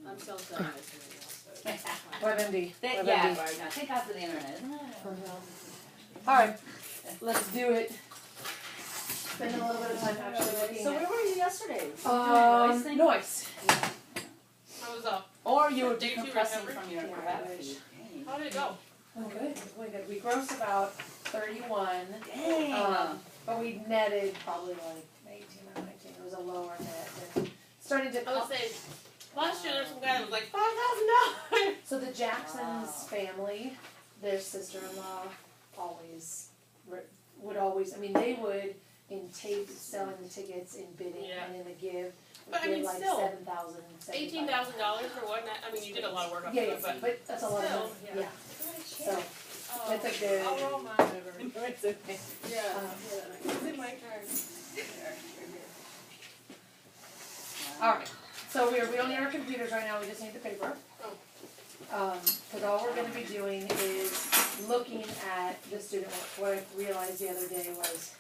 I'm still studying this right now, so. WebMD. Yeah, WebMD. now thank God for the internet. Alright, let's do it. Spend a little bit of time actually looking So at. where were you yesterday? Noise thing? Noise. How was that? Or you were Did you Compressing recover? from your Yeah, gravity. How did it go? Oh, good, really good. We grossed about 31. Dang. But we netted probably like 18 or 19. It was a lower net. And starting to I would say, last year there was some guy that was like $5,000. So the Jacksons Wow. family, their sister-in-law, always would always. I mean, they would in tape selling the tickets, in bidding, Yeah. and in the give. But I give mean, like still, 7,000, $18,000 for what? I mean, you did a lot of work up Yeah, to yeah, it, but that's a lot of still, money. yeah. Yeah. So Oh, it's a good. I'll roll mine over. It's okay. Yeah. Um, It's in my card. All right. So we don't need our computers right now. We just need the paper. Because all we're going to be doing is looking at the student work. What I realized the other day was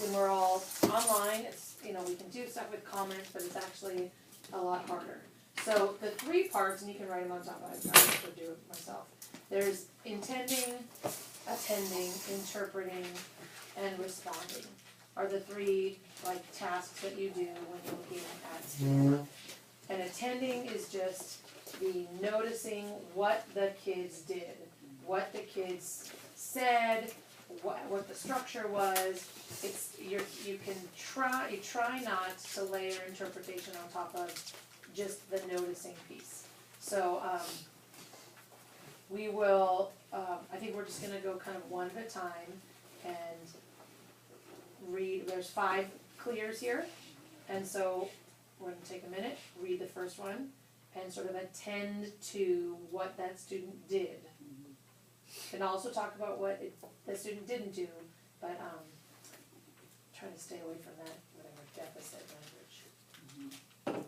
when we're all online, it's we can do stuff with comments, but it's actually a lot harder. So the 3 parts, and you can write them on top. I should do it myself. There's intending, attending, interpreting, and responding. Are the 3 tasks that you do when you're looking at student work. And attending is just the noticing what the kids did, what the kids said, what the structure was. It's you try not to layer interpretation on top of just the noticing piece. So we will. I think we're just going to go kind of one at a time and read. There's 5 clears here, and so we're going to take a minute, read the first one, and sort of attend to what that student did. And also talk about what the student didn't do, but try to stay away from that whatever deficit language.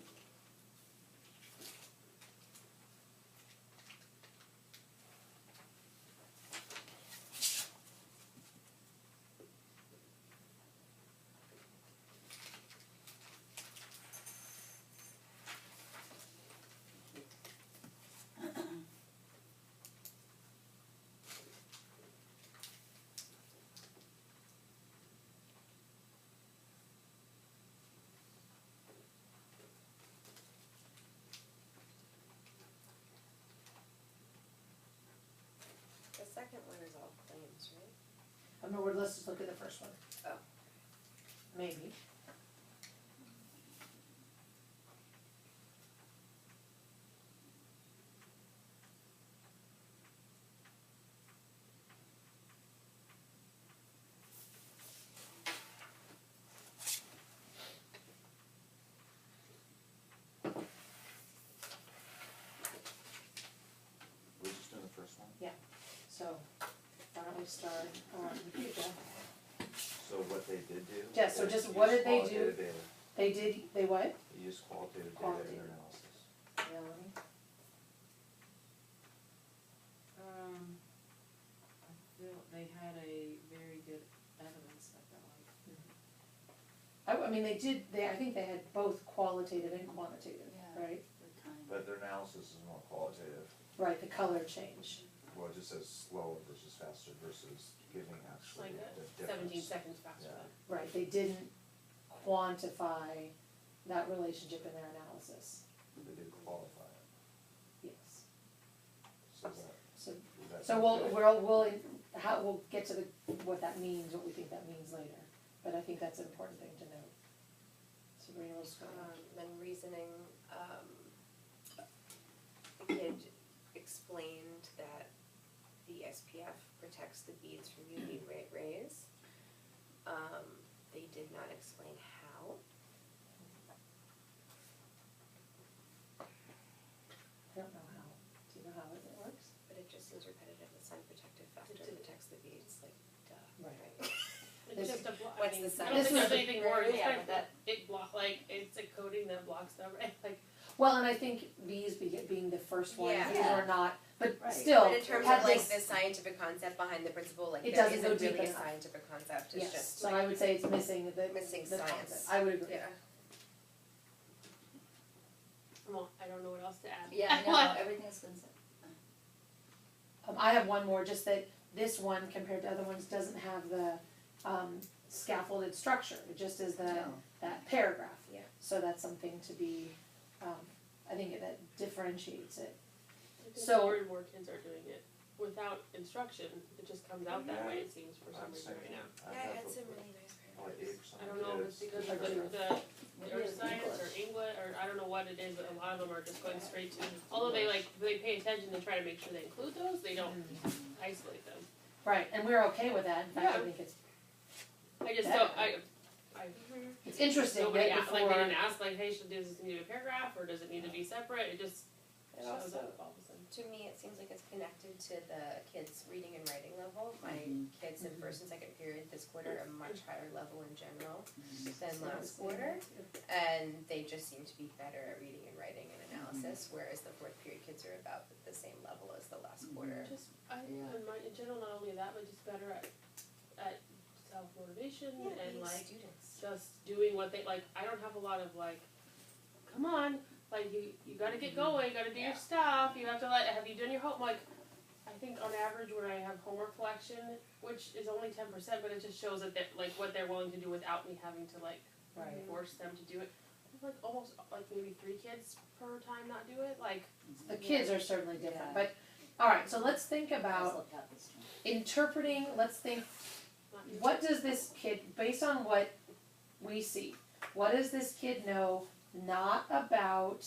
The second one is all claims, right? Remember, let's just look at the first one. Oh. Maybe. We're just doing the first one? So, why don't we start with you, Jeff? So what they did do? Yeah, so is just use what did they qualitative do? Data. They what? They use qualitative data in Qualitative. their analysis. Melanie? I feel they had a very good evidence, I felt like. I mean, they did. I think they had both qualitative and quantitative, Yeah. right? But their analysis is more qualitative. Right, the color change. Well, it just says slower versus faster versus giving actually Like the that, 17 difference. seconds faster. Yeah. Right, they didn't quantify that relationship in their analysis. They did qualify it. Yes. So that, So, is that so we'll get to what that means, what we think that means later. But I think that's an important thing to note. Sabrina, let's go. Then reasoning, the kid explained that the SPF protects the beads from UV rays. They did not explain how. I don't know how. Do you know how it works? But it just seems repetitive. The sun protective factor protects the beads, like, duh. Right. It's just a block. What's I mean, the I don't This think was there's anything more. It's yeah, kind of it block it's a coating that blocks the right. Like Well, and I think these being the first one, Yeah. these are not, but Right. still, But in terms had of like this- the scientific concept behind the principle, like It there doesn't go isn't deep really a enough. scientific concept, it's yes, just so I would say it's missing the missing the science. concept. I would agree. Yeah. Well, I don't know what else to add. Yeah, I know, everything's been said. I have one more, just that this one compared to other ones doesn't have the scaffolded structure. It just is No. that paragraph. Yeah. So that's something to be, I think that differentiates it. I think So- more and more kids are doing it without instruction. It just comes out that way, it seems, for some reason right now. Yeah, I had some really nice Like paragraphs. 80% I of don't know if it's kids. because of the earth science or English, or I don't know what it is, but a lot of them are just going straight to, although they pay attention and try to make sure they include those, they don't isolate them. Right, and we're okay with that. In fact, I Yeah. think it's I just Better. don't, it's interesting nobody that asked, like, they before. didn't ask, like, hey, does this need a paragraph, or does it need to be separate, it just And shows also, up all of a sudden. to me, it seems like it's connected to the kids' reading and writing level. My kids in first and second period this quarter are much higher level in general than last quarter. And they just seem to be better at reading and writing and analysis, whereas the fourth period kids are about the same level as the last quarter. Just, Yeah. in general, not only that, but just better at self-motivation and Being like, students. just doing what they, like, I don't have a lot of like, come on, like, you gotta get going, you gotta do your stuff, you have to have you done your homework? I think on average when I have homework collection, which is only 10%, but it just shows that like what they're willing to do without me having to like Right. force them to do it. Like almost like maybe 3 kids per time not do it, like, The kids are certainly different, Yeah. but, alright, so let's think Let's about look at this one. interpreting, let's think, not what does this kid, based on what we see, what does this kid know not about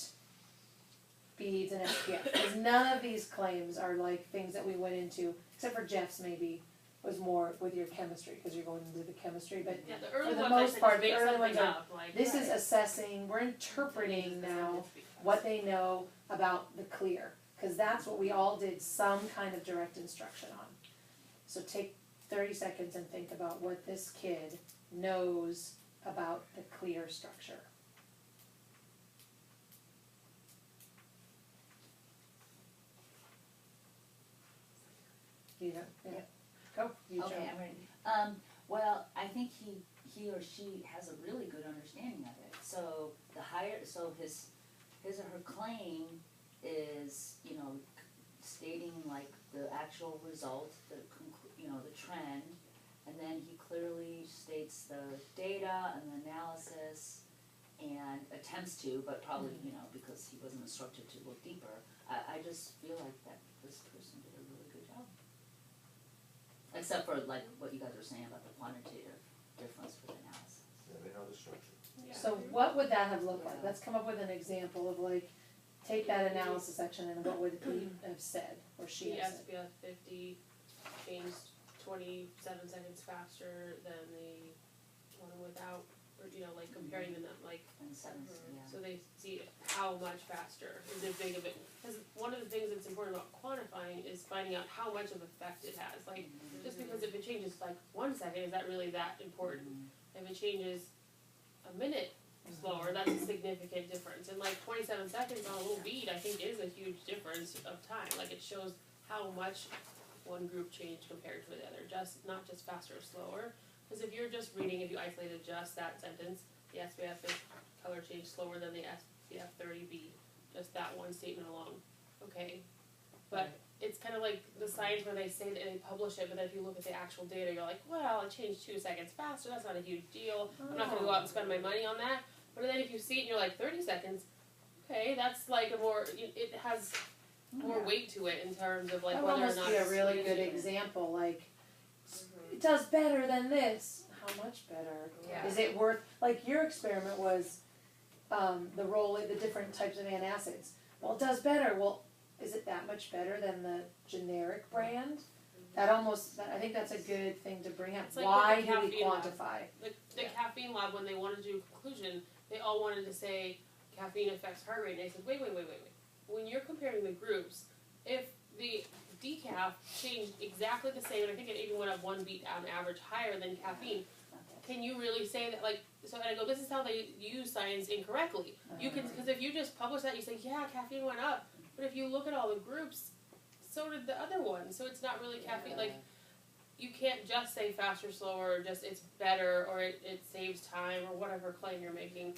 beads and SPF? Because none of these claims are like things that we went into, except for Jeff's maybe, was more with your chemistry, because you're going into the chemistry, but yeah, the early the ones most I said part, just the make early something ones are- up, like. this is assessing, we're interpreting now what they know about the clear, because that's what we all did some kind of direct instruction on. So take 30 seconds and think about what this kid knows about the clear structure. You know, yeah. Go, you Okay, Joe. I'm ready. Well, I think he or she has a really good understanding of it. So his or her claim is, stating like the actual result, the trend, and then he clearly states the data and the analysis and attempts to, but probably, because he wasn't instructed to look deeper. I just feel like that this person did a really good job. Except for like what you guys were saying about the quantitative difference for the analysis. Yeah, they know the structure. Yeah. So what would that have looked like? Let's come up with an example of like, take that analysis section and what would he have said, or she The have said? SPF 50 changed 27 seconds faster than the one without, or like comparing them, like, And sentence, yeah. so they see how much faster is it big of it. Because one of the things that's important about quantifying is finding out how much of effect it has. Like, just because if it changes like 1 second, is that really that important? If it changes a minute slower, that's a significant difference. And like 27 seconds on a little bead, I think is a huge difference of time. Like it shows how much one group changed compared to the other, not just faster or slower. Because if you're just reading, if you isolated just that sentence, the SPF is color change slower than the SPF 30 bead, just that one statement alone. Okay, but it's kind of like the science where they say that they publish it, but then if you look at the actual data, you're like, well, it changed 2 seconds faster. That's not a huge deal. I'm not going to go out and spend my money on that. But then if you see it and you're like 30 seconds, okay, that's like a more, it has more weight to it in terms of like That whether would or not almost be a it's really good useful. example, like, it does better than this. How much better? Yeah. Is it worth, like your experiment was, the different types of antacids. Well, it does better. Well, is it that much better than the generic brand? I think that's a good thing to bring up. It's like Why with the do we caffeine lab. quantify? The caffeine lab, when they wanted to do conclusion, they all wanted to say caffeine affects heart rate. And I said, wait. When you're comparing the groups, if the decaf changed exactly the same, and I think it even went up 1 beat on average higher than caffeine, can you really say that, like, so, and I go, this is how they use science incorrectly. You can, because if you just publish that, you say, yeah, caffeine went up. But if you look at all the groups, so did the other ones. So it's not really caffeine, like, you can't just say faster, slower, or just it's better, or it saves time, or whatever claim you're making,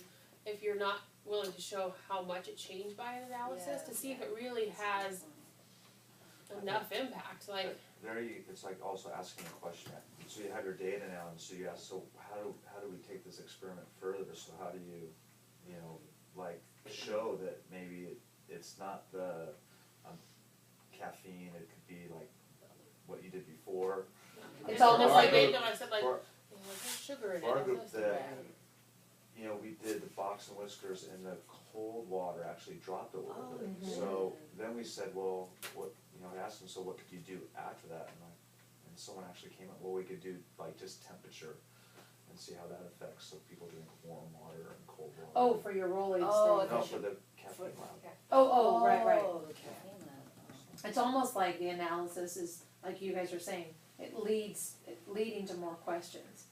if you're not willing to show how much it changed by an analysis to see if it really has enough impact, like. It's like also asking a question, so you have your data now, and so you ask, so how do we take this experiment further, so how do you, like, show that maybe it's not the, caffeine, it could be like what you did before. It's almost like I said like, For- there's sugar in it. our that's group what's that, bad. we did the box and whiskers, and the cold water actually dropped a little Oh, bit. mhm. So then we said, well, what, we asked them, so what could you do after that? And someone actually came up, well, we could do like just temperature and see how that affects, so people drink warm water and cold water. Oh, for your Rolaids Oh, thing. No, for the caffeine lab. Oh, right. Oh, the caffeine lab, oh. It's almost like the analysis is, like you guys are saying, leading to more questions.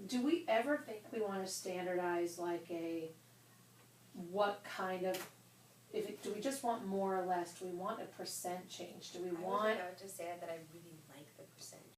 Do we ever think we wanna standardize like what kind of, do we just want more or less, do we want a percent change, do we I was want? about to say that I really